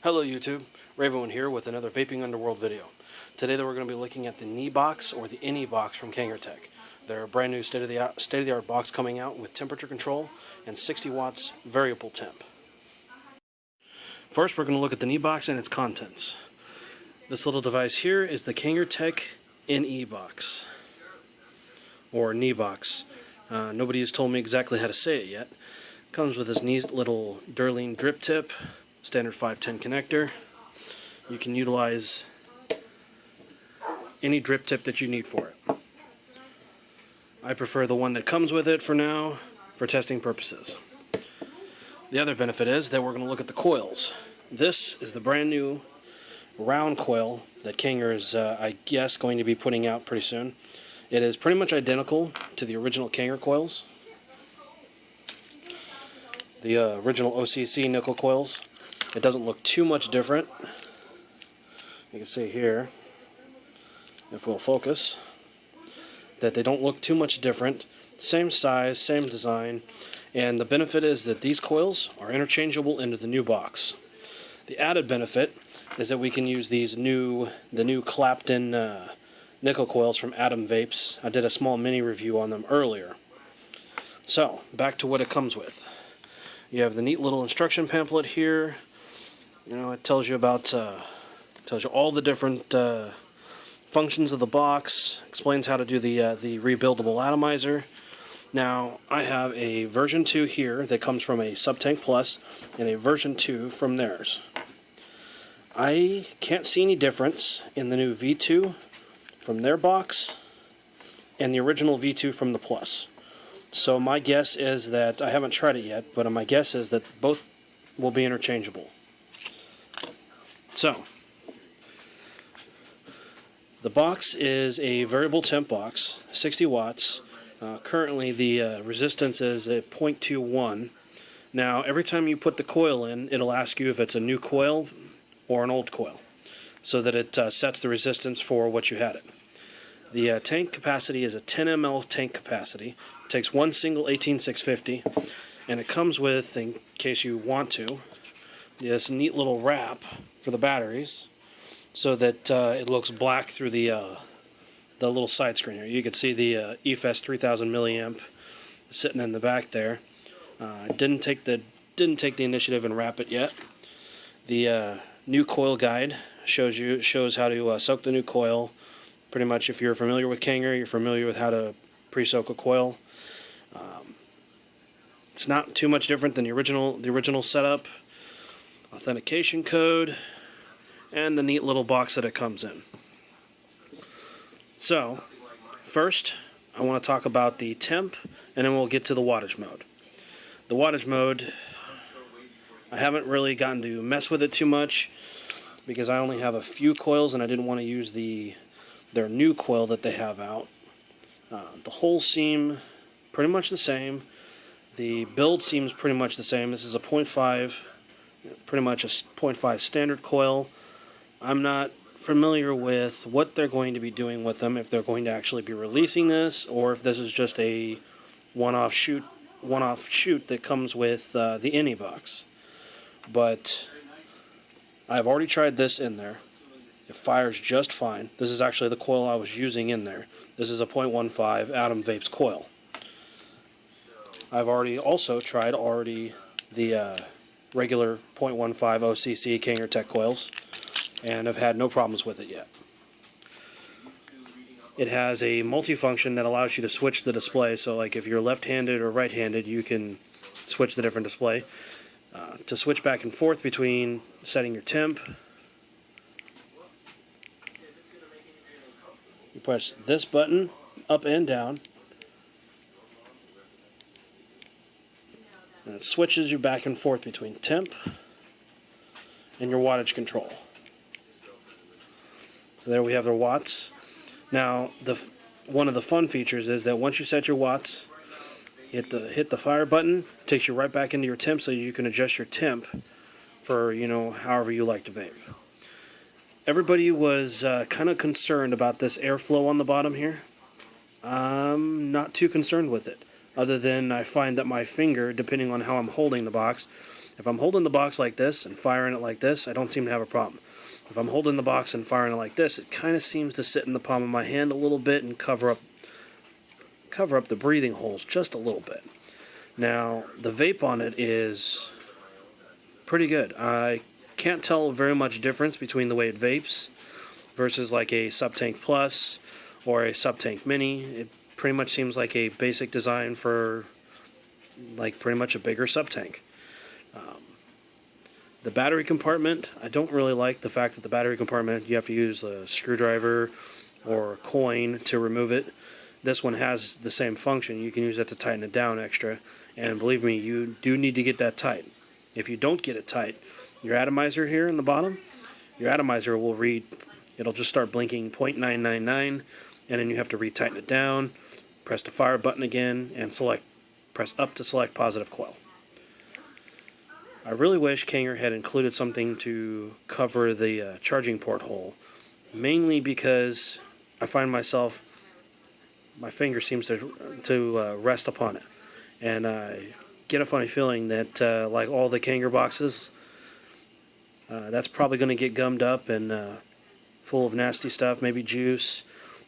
Hello YouTube, Raven here with another Vaping Underworld video. Today we're going to be looking at the Nebox or the Nebox from Kanger. They're a brand new state-of-the-art box coming out with temperature control and 60 watts variable temp. First we're going to look at the Nebox and its contents. This little device here is the Kanger Nebox or Nebox. Nobody has told me exactly how to say it yet. Comes with this neat little Durline drip tip, standard 510 connector. You can utilize any drip tip that you need for it. I prefer the one that comes with it for now, for testing purposes. The other benefit is that we're going to look at the coils. This is the brand new round coil that Kanger is, I guess, going to be putting out pretty soon. It is pretty much identical to the original Kanger coils. The original OCC nickel coils. It doesn't look too much different. You can see here, if we'll focus, that they don't look too much different. Same size, same design, and the benefit is that these coils are interchangeable into the new box. The added benefit is that we can use the new Clapton nickel coils from Atom Vapes. I did a small mini review on them earlier. So, back to what it comes with. You have the neat little instruction pamphlet here. You know, it tells you about, tells you all the different functions of the box, explains how to do the rebuildable atomizer. Now, I have a version 2 here that comes from a Subtank Plus and a version 2 from theirs. I can't see any difference in the new V2 from their box and the original V2 from the Plus. So my guess is that, I haven't tried it yet, but my guess is that both will be interchangeable. So, the box is a variable temp box, 60 watts. Currently the resistance is at 0.21. Now, every time you put the coil in, it'll ask you if it's a new coil or an old coil, so that it sets the resistance for what you had it. The tank capacity is a 10 ml tank capacity. It takes one single 18650, and it comes with, in case you want to, this neat little wrap for the batteries, so that it looks black through the little side screen here. You can see the EFS 3000 milliamp sitting in the back there. Didn't take the initiative and wrap it yet. The new coil guide shows how to soak the new coil. Pretty much, if you're familiar with Kanger, you're familiar with how to pre-soak a coil. It's not too much different than the original setup. Authentication code, and the neat little box that it comes in. So, first, I want to talk about the temp, and then we'll get to the wattage mode. The wattage mode, I haven't really gotten to mess with it too much, because I only have a few coils, and I didn't want to use their new coil that they have out. The holes seem pretty much the same. The build seems pretty much the same. This is a 0.5, pretty much a 0.5 standard coil. I'm not familiar with what they're going to be doing with them, if they're going to actually be releasing this, or if this is just a one-off shoot that comes with the Nebox. But I've already tried this in there. It fires just fine. This is actually the coil I was using in there. This is a 0.15 Atom Vapes coil. I've also tried the regular 0.15 OCC Kanger coils, and I've had no problems with it yet. It has a multifunction that allows you to switch the display, so like if you're left-handed or right-handed, you can switch the different display. To switch back and forth between setting your temp, you push this button up and down, and it switches you back and forth between temp and your wattage control. So there we have the watts. Now, one of the fun features is that once you set your watts, hit the fire button, it takes you right back into your temp, so you can adjust your temp for, you know, however you like to vape. Everybody was kind of concerned about this airflow on the bottom here. I'm not too concerned with it, other than I find that my finger, depending on how I'm holding the box, If I'm holding the box like this and firing it like this, I don't seem to have a problem. If I'm holding the box and firing it like this, it kind of seems to sit in the palm of my hand a little bit and cover up the breathing holes just a little bit. Now, the vape on it is pretty good. I can't tell very much difference between the way it vapes versus like a Subtank Plus or a Subtank Mini. It pretty much seems like a basic design for like pretty much a bigger Subtank. The battery compartment, I don't really like the fact that the battery compartment, you have to use a screwdriver or a coin to remove it. This one has the same function. You can use that to tighten it down extra, and believe me, you do need to get that tight. If you don't get it tight, your atomizer here in the bottom, your atomizer will read, it'll just start blinking .999, and then you have to retighten it down, press the fire button again, and press up to select positive coil. I really wish Kanger had included something to cover the charging port hole, mainly because I find my finger seems to rest upon it, and I get a funny feeling that like all the Kanger boxes, that's probably going to get gummed up and full of nasty stuff, maybe juice.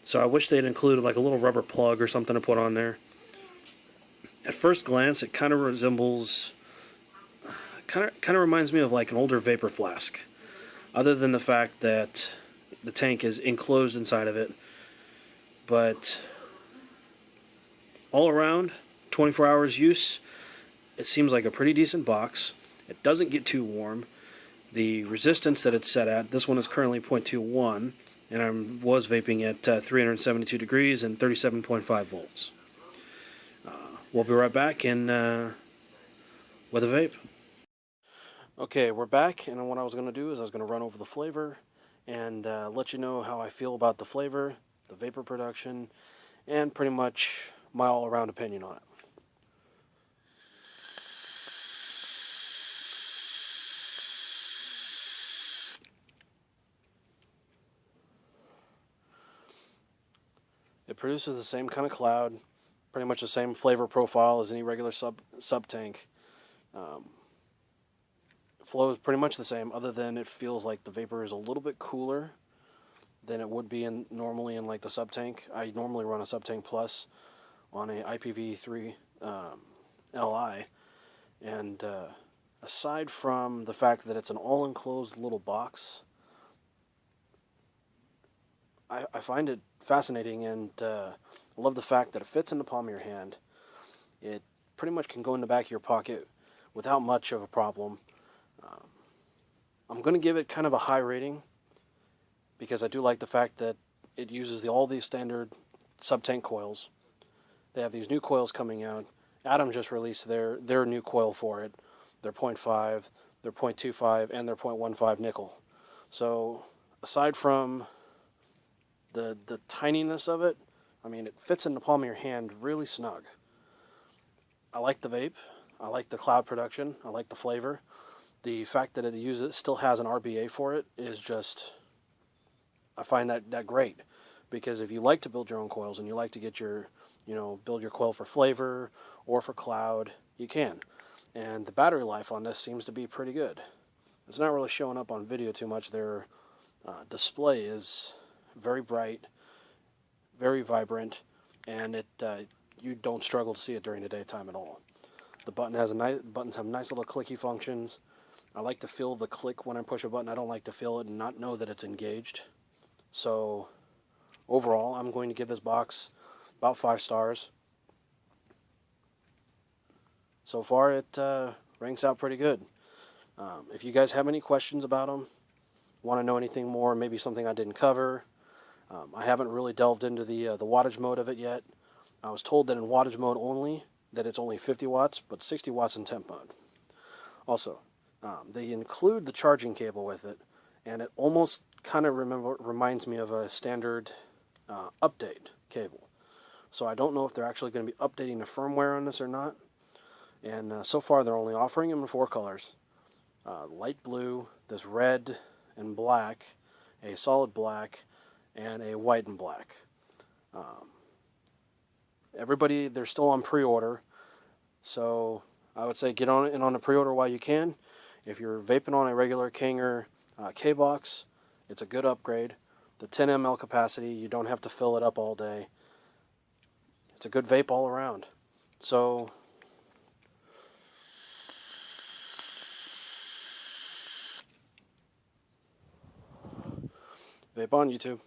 So I wish they'd included like a little rubber plug or something to put on there. At first glance, it kind of reminds me of like an older vapor flask, other than the fact that the tank is enclosed inside of it. But all around, 24 hours use, it seems like a pretty decent box. It doesn't get too warm. The resistance that it's set at, this one is currently 0.21, and I was vaping at 372 degrees and 37.5 volts. We'll be right back with a vape. Okay, we're back, and what I was going to do is I was going to run over the flavor and let you know how I feel about the flavor, the vapor production, and pretty much my all-around opinion on it. It produces the same kind of cloud, pretty much the same flavor profile as any regular sub-tank. Flows pretty much the same, other than it feels like the vapor is a little bit cooler than it would be normally in like the Subtank. I normally run a Subtank Plus on a IPv3 Li, and aside from the fact that it's an all-enclosed little box, I find it fascinating, and I love the fact that it fits in the palm of your hand. It pretty much can go in the back of your pocket without much of a problem. I'm going to give it kind of a high rating because I do like the fact that it uses all these standard Subtank coils. They have these new coils coming out. Atom just released their new coil for it. They're 0.5, they're 0.25, and they're 0.15 nickel. So aside from the tininess of it, I mean, it fits in the palm of your hand really snug. I like the vape. I like the cloud production. I like the flavor. The fact that it still has an RBA for it is just, I find that great. Because if you like to build your own coils and you like to get build your coil for flavor or for cloud, you can. And the battery life on this seems to be pretty good. It's not really showing up on video too much. Their display is very bright, very vibrant, and you don't struggle to see it during the daytime at all. The buttons have nice little clicky functions. I like to feel the click when I push a button. I don't like to feel it and not know that it's engaged. So overall, I'm going to give this box about 5 stars. So far, it ranks out pretty good. If you guys have any questions about them, want to know anything more, maybe something I didn't cover, I haven't really delved into the wattage mode of it yet. I was told that in wattage mode only, that it's only 50 watts, but 60 watts in temp mode. Also, they include the charging cable with it, and it almost kind of reminds me of a standard update cable. So I don't know if they're actually going to be updating the firmware on this or not. And so far they're only offering them in 4 colors. Light blue, this red and black, a solid black, and a white and black. They're still on pre-order, so I would say get on it and on a pre-order while you can. If you're vaping on a regular Kanger K-Box, it's a good upgrade. The 10 ml capacity, you don't have to fill it up all day. It's a good vape all around. So, vape on, YouTube.